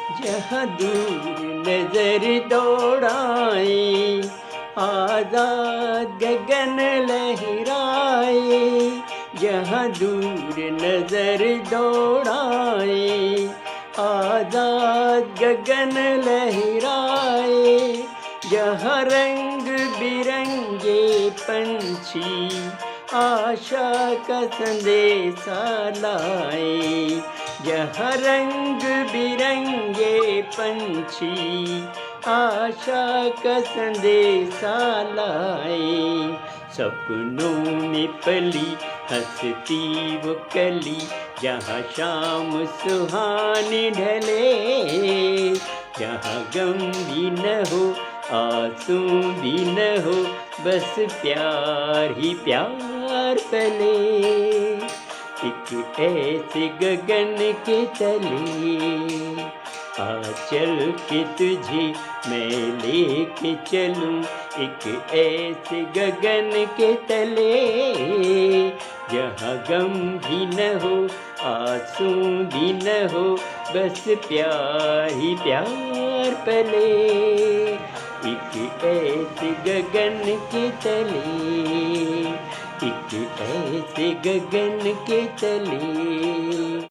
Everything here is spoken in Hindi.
जहाँ दूर नजर दौड़ाए, आजाद गगन लहराए। जहाँ दूर नजर दौड़ाए, आजाद गगन लहराए। जहाँ रंग बिरंगे पंछी आशा का संदेशा लाए। जहाँ रंग बिरंगे पंछी आशा का संदेशा लाए। सपनों में पली हंसती वो कली, जहाँ शाम सुहानी ढले। जहाँ गम भी न हो, आंसू भी न हो, बस प्यार ही प्यार पले। एक ऐसे गगन के तले, आ चल के तुझे मैं लेके चलूं। एक ऐसे गगन के तले, जहाँ गम भी न हो, आंसू भी न हो, बस प्यार ही प्यार पले। एक ऐसे गगन के तले, एक ऐसे गगन के तले।